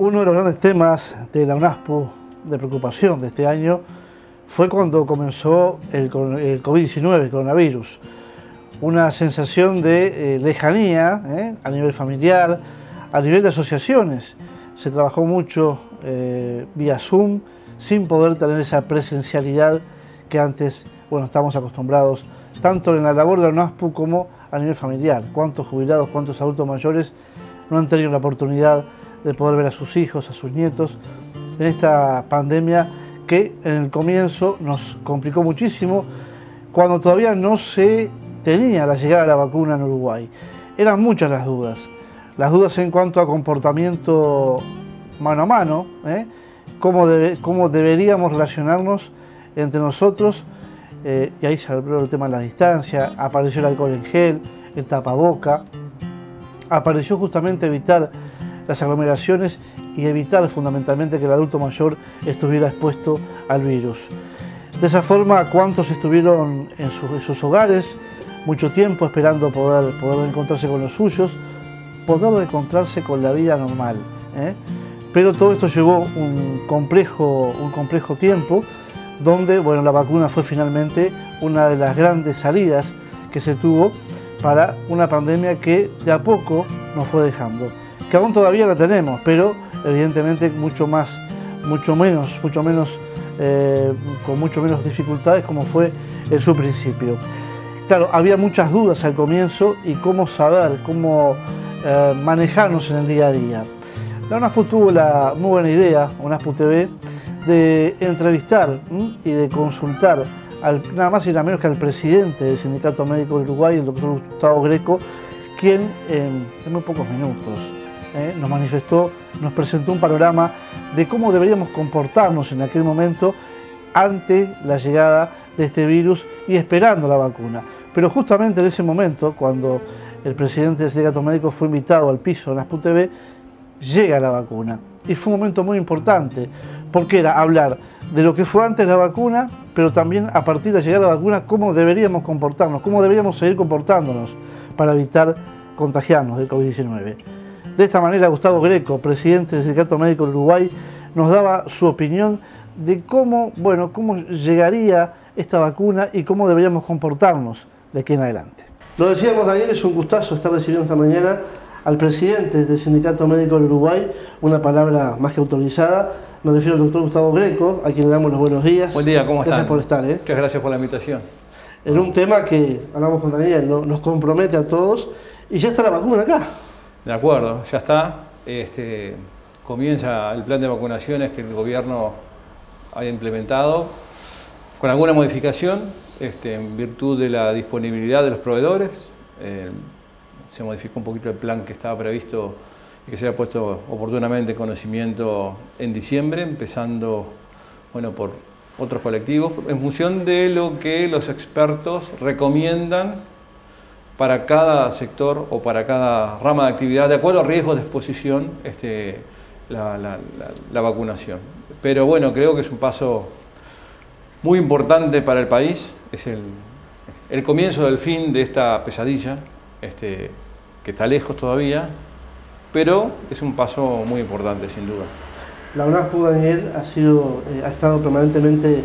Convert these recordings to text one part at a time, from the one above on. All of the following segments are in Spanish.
Uno de los grandes temas de la UNASPU de preocupación de este año fue cuando comenzó el COVID-19, el coronavirus. Una sensación de lejanía a nivel familiar, a nivel de asociaciones. Se trabajó mucho vía Zoom, sin poder tener esa presencialidad que antes, bueno, estamos acostumbrados, tanto en la labor de la UNASPU como a nivel familiar. ¿Cuántos jubilados, cuántos adultos mayores no han tenido la oportunidad de poder ver a sus hijos, a sus nietos, en esta pandemia que en el comienzo nos complicó muchísimo cuando todavía no se tenía la llegada de la vacuna en Uruguay? Eran muchas las dudas en cuanto a comportamiento mano a mano, cómo deberíamos relacionarnos entre nosotros, y ahí se habló el tema de la distancia, apareció el alcohol en gel, el tapaboca, apareció justamente evitar las aglomeraciones y evitar fundamentalmente que el adulto mayor estuviera expuesto al virus. De esa forma, ¿cuántos estuvieron en sus hogares mucho tiempo esperando poder encontrarse con los suyos, poder encontrarse con la vida normal? Pero todo esto llevó un complejo tiempo donde, bueno, la vacuna fue finalmente una de las grandes salidas que se tuvo para una pandemia que de a poco nos fue dejando, que aún todavía la tenemos, pero evidentemente con mucho menos dificultades como fue en su principio. Claro, había muchas dudas al comienzo y cómo saber, cómo manejarnos en el día a día. La UNASPU tuvo la muy buena idea, UNASPU TV, de entrevistar y de consultar nada más y nada menos que al presidente del Sindicato Médico del Uruguay, el doctor Gustavo Greco, quien en muy pocos minutos nos manifestó, nos presentó un panorama de cómo deberíamos comportarnos en aquel momento ante la llegada de este virus y esperando la vacuna. Pero justamente en ese momento, cuando el presidente del Sindicato Médico fue invitado al piso de UNASPU TV, llega la vacuna. Y fue un momento muy importante, porque era hablar de lo que fue antes la vacuna, pero también a partir de llegar la vacuna, cómo deberíamos comportarnos, cómo deberíamos seguir comportándonos para evitar contagiarnos del COVID-19. De esta manera, Gustavo Greco, presidente del Sindicato Médico del Uruguay, nos daba su opinión de cómo llegaría esta vacuna y cómo deberíamos comportarnos de aquí en adelante. Lo decíamos, Daniel, es un gustazo estar recibiendo esta mañana al presidente del Sindicato Médico del Uruguay, una palabra más que autorizada. Me refiero al doctor Gustavo Greco, a quien le damos los buenos días. Buen día, ¿cómo están? Gracias por estar. Muchas gracias por la invitación. En un tema que, hablamos con Daniel, nos compromete a todos, y ya está la vacuna acá. De acuerdo, ya está. Comienza el plan de vacunaciones que el gobierno ha implementado, con alguna modificación, en virtud de la disponibilidad de los proveedores. Se modificó un poquito el plan que estaba previsto y que se había puesto oportunamente en conocimiento en diciembre, empezando por otros colectivos, en función de lo que los expertos recomiendan para cada sector o para cada rama de actividad, de acuerdo a riesgos de exposición, la vacunación. Pero bueno, creo que es un paso muy importante para el país, es el comienzo del fin de esta pesadilla, que está lejos todavía, pero es un paso muy importante, sin duda. La UNASPU, Daniel, ha estado permanentemente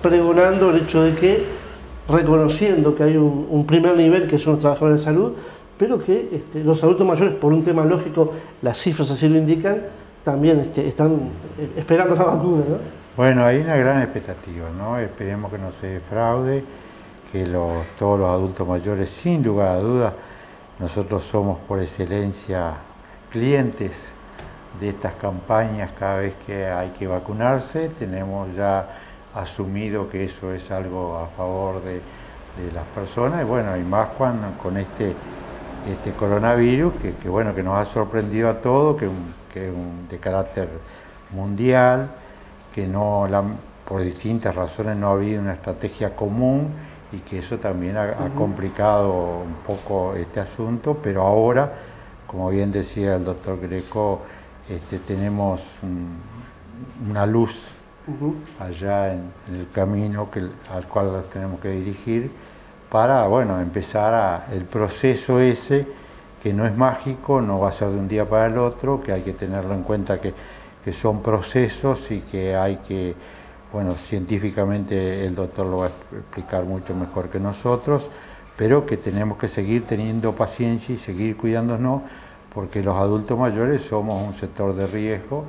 pregonando el hecho de que, reconociendo que hay un primer nivel, que son los trabajadores de salud, pero que los adultos mayores, por un tema lógico, las cifras así lo indican, también están esperando la vacuna, ¿no? Bueno, hay una gran expectativa, ¿no? Esperemos que no se defraude, que todos los adultos mayores, sin lugar a dudas, nosotros somos por excelencia clientes de estas campañas cada vez que hay que vacunarse. Tenemos ya asumido que eso es algo a favor de las personas, y bueno, y más con este coronavirus que nos ha sorprendido a todos, que es de carácter mundial, que por distintas razones no ha habido una estrategia común, y que eso también ha complicado un poco este asunto, pero ahora, como bien decía el doctor Greco, tenemos una luz allá en el camino al cual nos tenemos que dirigir para empezar el proceso ese que no es mágico, no va a ser de un día para el otro, que hay que tenerlo en cuenta que son procesos y que hay que, bueno, científicamente el doctor lo va a explicar mucho mejor que nosotros, pero que tenemos que seguir teniendo paciencia y seguir cuidándonos, porque los adultos mayores somos un sector de riesgo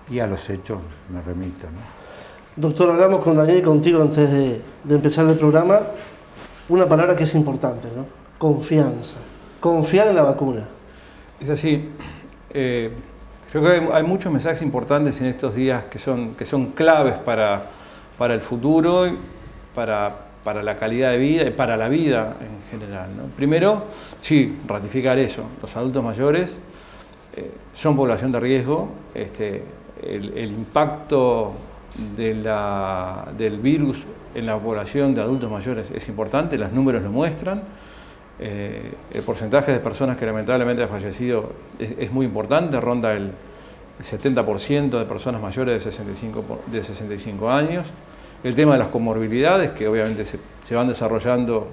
y a los hechos me remito, ¿no? Doctor, hablamos con Daniel y contigo antes de empezar el programa, una palabra que es importante, ¿no? Confianza. Confiar en la vacuna. Es así. Creo que hay muchos mensajes importantes en estos días que son claves para el futuro, para la calidad de vida y para la vida en general, ¿no? Primero, sí, ratificar eso. Los adultos mayores son población de riesgo. El impacto del virus en la población de adultos mayores es importante, los números lo muestran. El porcentaje de personas que lamentablemente han fallecido es muy importante, ronda el 70% de personas mayores de 65 años. El tema de las comorbilidades, que obviamente se van desarrollando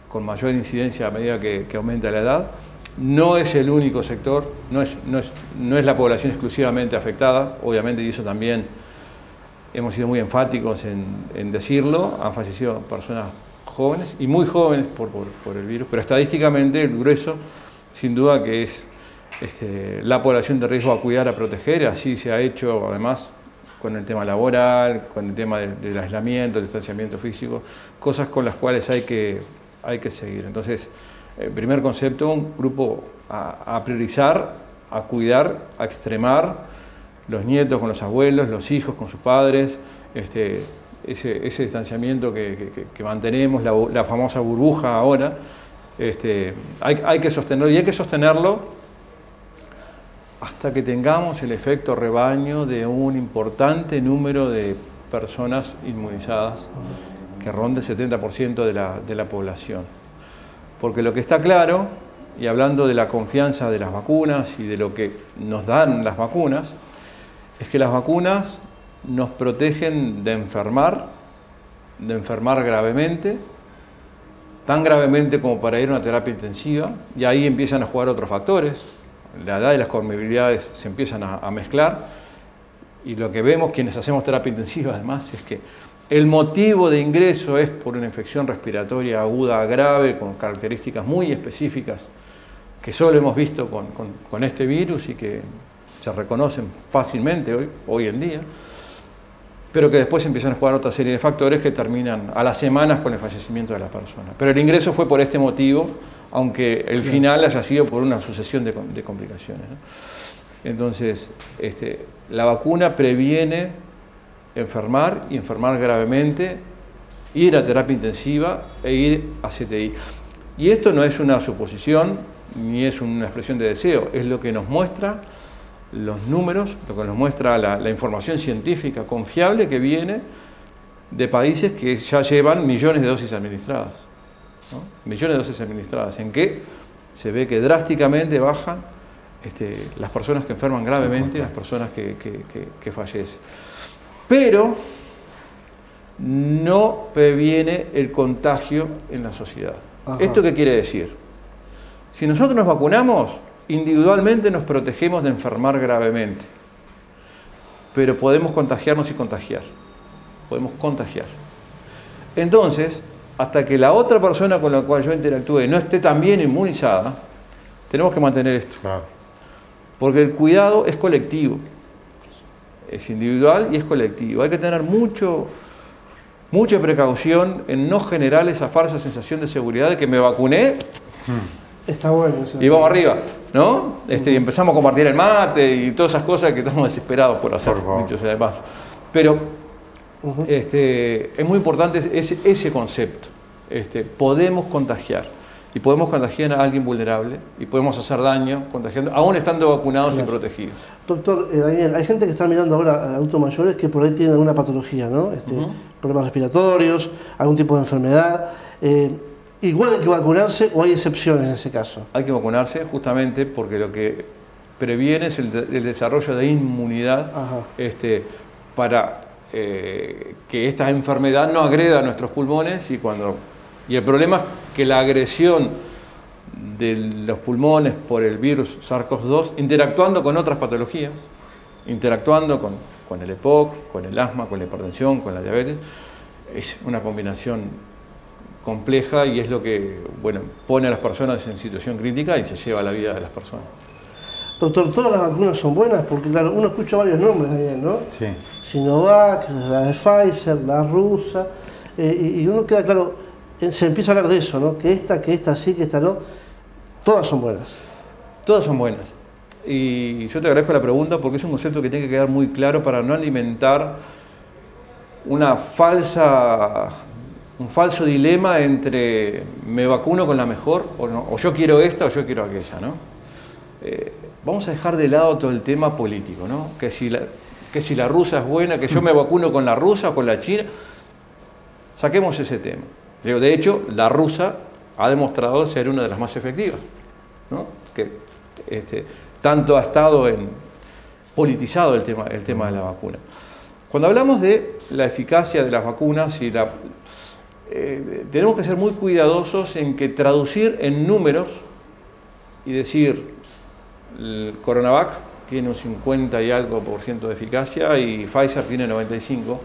con mayor incidencia a medida que aumenta la edad. No es el único sector, no es la población exclusivamente afectada, obviamente, y eso también hemos sido muy enfáticos en decirlo. Han fallecido personas jóvenes y muy jóvenes por el virus, pero estadísticamente el grueso sin duda que es la población de riesgo a cuidar, a proteger. Así se ha hecho además con el tema laboral, con el tema del aislamiento, del distanciamiento físico, cosas con las cuales hay que seguir. Entonces, primer concepto, un grupo a priorizar, a cuidar, a extremar, los nietos con los abuelos, los hijos con sus padres, ese distanciamiento que mantenemos, la famosa burbuja ahora, hay que sostenerlo, y hay que sostenerlo hasta que tengamos el efecto rebaño de un importante número de personas inmunizadas, que ronde el 70% de la población. Porque lo que está claro, y hablando de la confianza de las vacunas y de lo que nos dan las vacunas, es que las vacunas nos protegen de enfermar gravemente, tan gravemente como para ir a una terapia intensiva, y ahí empiezan a jugar otros factores. La edad y las comorbilidades se empiezan a mezclar, y lo que vemos quienes hacemos terapia intensiva además es que el motivo de ingreso es por una infección respiratoria aguda grave con características muy específicas que solo hemos visto con este virus y que se reconocen fácilmente hoy en día, pero que después empiezan a jugar otra serie de factores que terminan a las semanas con el fallecimiento de la persona. Pero el ingreso fue por este motivo, aunque el final haya sido por una sucesión de complicaciones, ¿no? Entonces, la vacuna previene enfermar y enfermar gravemente, ir a terapia intensiva e ir a CTI. Y esto no es una suposición ni es una expresión de deseo, es lo que nos muestra los números, lo que nos muestra la información científica confiable que viene de países que ya llevan millones de dosis administradas, ¿no? Millones de dosis administradas, en que se ve que drásticamente bajan las personas que enferman gravemente, las personas que fallecen. Pero no previene el contagio en la sociedad. Ajá. ¿Esto qué quiere decir? Si nosotros nos vacunamos, individualmente nos protegemos de enfermar gravemente, pero podemos contagiarnos y contagiar. Podemos contagiar. Entonces, hasta que la otra persona con la cual yo interactúe no esté también inmunizada, tenemos que mantener esto. Claro. Porque el cuidado es colectivo. Es individual y es colectivo. Hay que tener mucha precaución en no generar esa falsa sensación de seguridad de que me vacuné. Está bueno eso. Y vamos arriba, ¿no? Y empezamos a compartir el mate y todas esas cosas que estamos desesperados por hacer, dicho sea de paso. Pero es muy importante ese concepto. Podemos contagiar. Y podemos contagiar a alguien vulnerable y podemos hacer daño contagiando, aún estando vacunados y protegidos. Doctor Daniel, hay gente que está mirando ahora a adultos mayores que por ahí tienen alguna patología, ¿no? Problemas respiratorios, algún tipo de enfermedad. ¿Igual hay que vacunarse o hay excepciones en ese caso? Hay que vacunarse justamente porque lo que previene es el desarrollo de inmunidad para que esta enfermedad no agreda a nuestros pulmones y el problema es que la agresión de los pulmones por el virus SARS-CoV-2, interactuando con otras patologías, interactuando con el EPOC, con el asma, con la hipertensión, con la diabetes. Es una combinación compleja y es lo que, bueno, pone a las personas en situación crítica y se lleva la vida de las personas. Doctor, ¿todas las vacunas son buenas? Porque claro, uno escucha varios nombres ahí, ¿no? Sí. Sinovac, la de Pfizer, la rusa, y uno queda claro, se empieza a hablar de eso, ¿no? Que esta sí, que esta no. Todas son buenas. Todas son buenas. Y yo te agradezco la pregunta porque es un concepto que tiene que quedar muy claro para no alimentar un falso dilema entre me vacuno con la mejor o no, o yo quiero esta o yo quiero aquella, ¿no? Vamos a dejar de lado todo el tema político, ¿no? Que si la rusa es buena, que yo me vacuno con la rusa o con la china. Saquemos ese tema. De hecho, la rusa ha demostrado ser una de las más efectivas, ¿no? Que tanto ha estado politizado el tema de la vacuna. Cuando hablamos de la eficacia de las vacunas, tenemos que ser muy cuidadosos en que traducir en números y decir el Coronavac tiene un 50 y algo % de eficacia y Pfizer tiene 95%.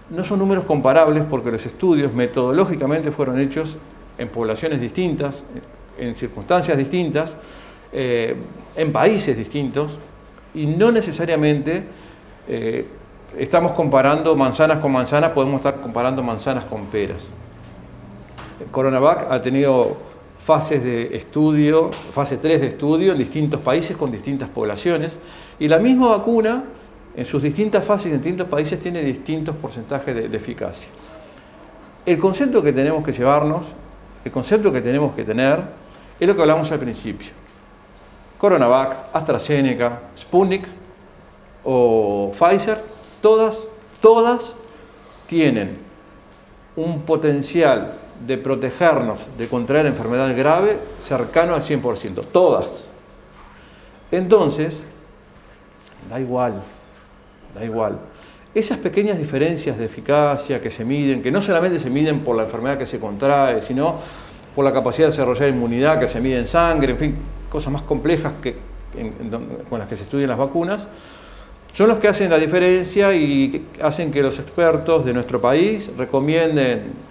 No son números comparables porque los estudios metodológicamente fueron hechos en poblaciones distintas, en circunstancias distintas, en países distintos y no necesariamente estamos comparando manzanas con manzanas, podemos estar comparando manzanas con peras. El Coronavac ha tenido fases de estudio, fase 3 de estudio en distintos países con distintas poblaciones y la misma vacuna en sus distintas fases en distintos países tiene distintos porcentajes de eficacia. El concepto que tenemos que llevarnos, el concepto que tenemos que tener es lo que hablamos al principio. Coronavac, AstraZeneca, Sputnik o Pfizer, todas tienen un potencial de protegernos de contraer enfermedad grave cercano al 100%, todas. Entonces, da igual. Esas pequeñas diferencias de eficacia que se miden, que no solamente se miden por la enfermedad que se contrae, sino por la capacidad de desarrollar inmunidad que se mide en sangre, en fin, cosas más complejas con las que se estudian las vacunas, son los que hacen la diferencia y hacen que los expertos de nuestro país recomienden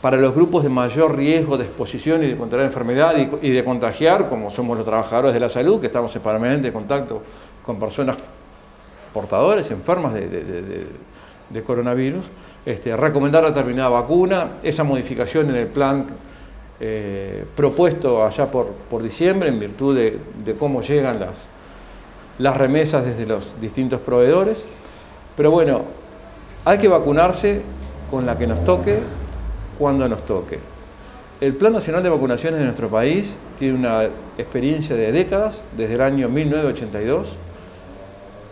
para los grupos de mayor riesgo de exposición y de contraer enfermedad y de contagiar, como somos los trabajadores de la salud, que estamos en permanente contacto con personas portadores, enfermas de coronavirus, recomendar determinada vacuna, esa modificación en el plan propuesto allá por diciembre, en virtud de cómo llegan las remesas desde los distintos proveedores. Pero bueno, hay que vacunarse con la que nos toque, cuando nos toque. El Plan Nacional de Vacunaciones de nuestro país tiene una experiencia de décadas, desde el año 1982,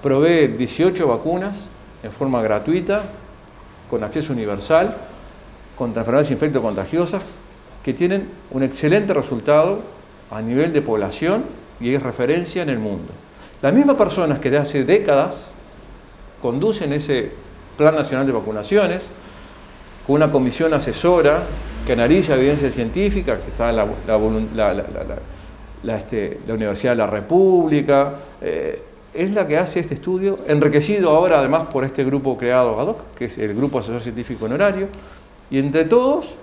provee 18 vacunas en forma gratuita, con acceso universal, contra enfermedades infectocontagiosas, que tienen un excelente resultado a nivel de población y es referencia en el mundo. Las mismas personas que de hace décadas conducen ese Plan Nacional de Vacunaciones, con una comisión asesora que analiza evidencia científica, que está en la Universidad de la República, es la que hace este estudio, enriquecido ahora además por este grupo creado ad hoc, que es el Grupo Asesor Científico Honorario, y entre todos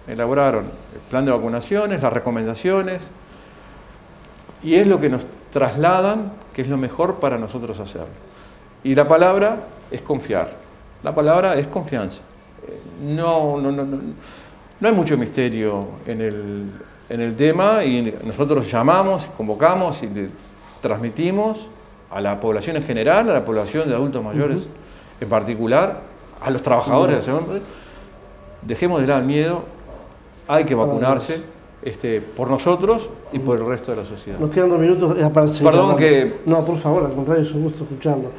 elaboraron el plan de vacunaciones, las recomendaciones, y es lo que nos trasladan que es lo mejor para nosotros hacerlo. Y la palabra es confiar, la palabra es confianza. No hay mucho misterio en el tema y nosotros llamamos, convocamos y le transmitimos a la población en general, a la población de adultos mayores en particular, a los trabajadores de la salud. Dejemos de lado el miedo, hay que vacunarse por nosotros y por el resto de la sociedad. Nos quedan 2 minutos para seguir. Perdón que... No, por favor, al contrario, es un gusto escucharlo.